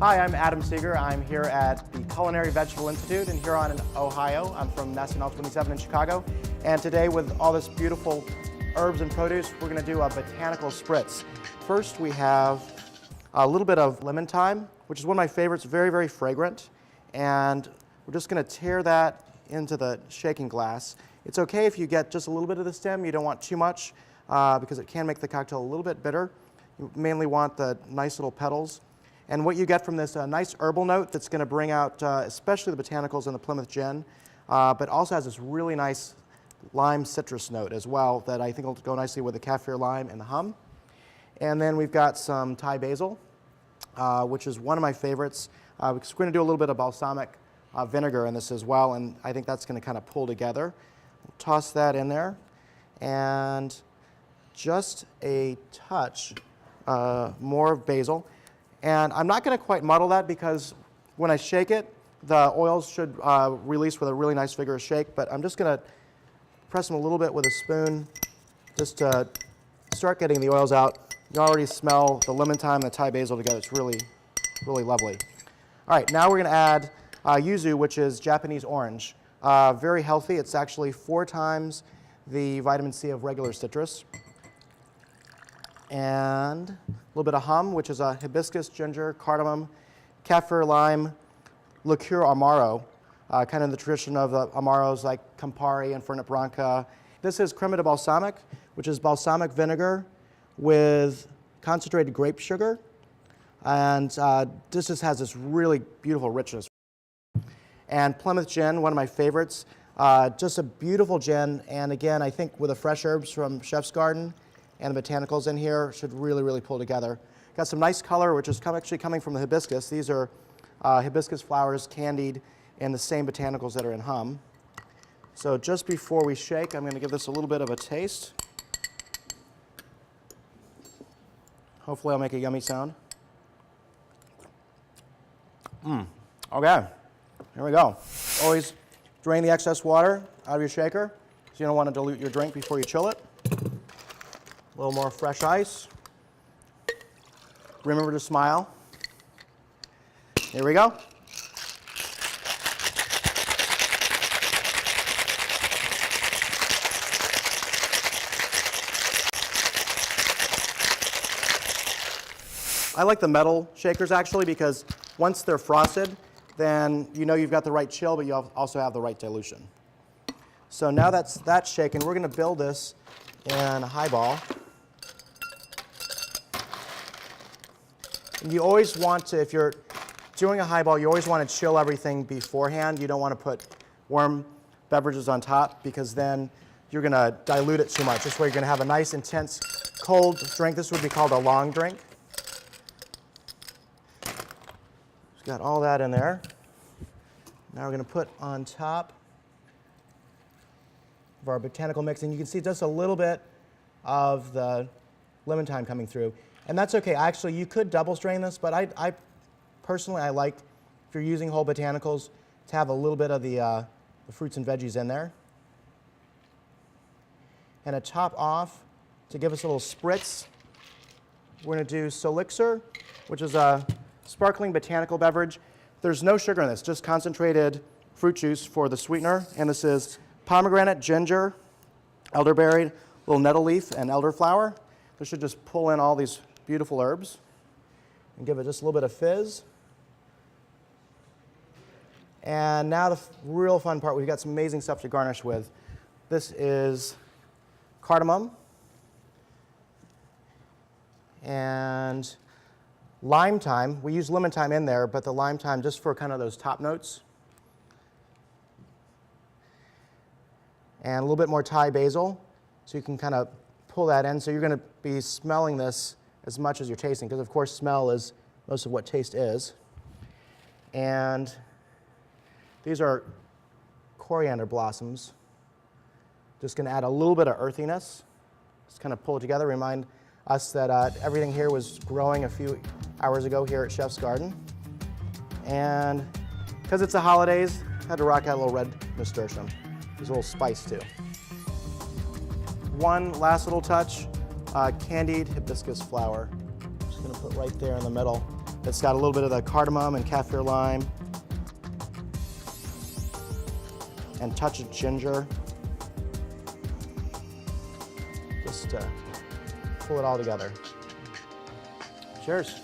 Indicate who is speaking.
Speaker 1: Hi, I'm Adam Seger. I'm here at the Culinary Vegetable Institute in Huron, Ohio. I'm from National 27 in Chicago. And today, with all this beautiful herbs and produce, we're going to do a Botanical Spritz. First, we have a little bit of lemon thyme, which is one of my favorites, very, very fragrant. And we're just going to tear that into the shaking glass. It's okay if you get just a little bit of the stem. You don't want too much because it can make the cocktail a little bit bitter. You mainly want the nice little petals. And what you get from this nice herbal note that's going to bring out especially the botanicals and the Plymouth gin, but also has this really nice lime citrus note as well that I think will go nicely with the kaffir lime and the hum. And then we've got some Thai basil, which is one of my favorites, because we're going to do a little bit of balsamic vinegar in this as well, and I think that's going to kind of pull together. We'll toss that in there, and just a touch more of basil. And I'm not going to quite muddle that because when I shake it, the oils should release with a really nice vigorous shake, but I'm just going to press them a little bit with a spoon just to start getting the oils out. You already smell the lemon thyme and the Thai basil together. It's really, really lovely. All right, now we're going to add yuzu, which is Japanese orange. Very healthy. It's actually 4 times the vitamin C of regular citrus. And a little bit of hum, which is a hibiscus, ginger, cardamom, kaffir lime, liqueur amaro, kind of the tradition of the amaros like Campari and Fernet Branca. This is crema de balsamic, which is balsamic vinegar with concentrated grape sugar. And this just has this really beautiful richness. And Plymouth gin, one of my favorites. Just a beautiful gin. And again, I think with the fresh herbs from Chef's Garden and the botanicals in here should really, really pull together. Got some nice color, which is actually coming from the hibiscus. These are hibiscus flowers candied in the same botanicals that are in hum. So just before we shake, I'm going to give this a little bit of a taste. Hopefully I'll make a yummy sound. Okay, here we go. Always drain the excess water out of your shaker, so you don't want to dilute your drink before you chill it. A little more fresh ice. Remember to smile. Here we go. I like the metal shakers actually because once they're frosted, then you know you've got the right chill, but you also have the right dilution. So now that's shaken, we're going to build this in a highball. And you always want to, if you're doing a highball, you always want to chill everything beforehand. You don't want to put warm beverages on top because then you're going to dilute it too much. This way you're going to have a nice, intense, cold drink. This would be called a long drink. Just got all that in there. Now we're going to put on top of our botanical mix, and you can see just a little bit of the lemon thyme coming through. And that's okay. Actually, you could double strain this, but I personally, I like, if you're using whole botanicals, to have a little bit of the fruits and veggies in there. And to top off, to give us a little spritz, we're going to do Solixer, which is a sparkling botanical beverage. There's no sugar in this, just concentrated fruit juice for the sweetener. And this is pomegranate, ginger, elderberry, little nettle leaf, and elderflower. This should just pull in all these beautiful herbs and give it just a little bit of fizz. And now the real fun part, we've got some amazing stuff to garnish with. This is cardamom and lime thyme. We use lemon thyme in there, but the lime thyme just for kind of those top notes. And a little bit more Thai basil, so you can kind of pull that in. So you're going to be smelling this as much as you're tasting, because of course smell is most of what taste is. And these are coriander blossoms. Just going to add a little bit of earthiness. Just kind of pull it together. Remind us that everything here was growing a few hours ago here at Chef's Garden. And because it's the holidays, I had to rock out a little red nasturtium. There's a little spice too. One last little touch, candied hibiscus flower. Just Just gonna put right there in the middle. It's got a little bit of the cardamom and kaffir lime. And touch of ginger. Just pull it all together. Cheers.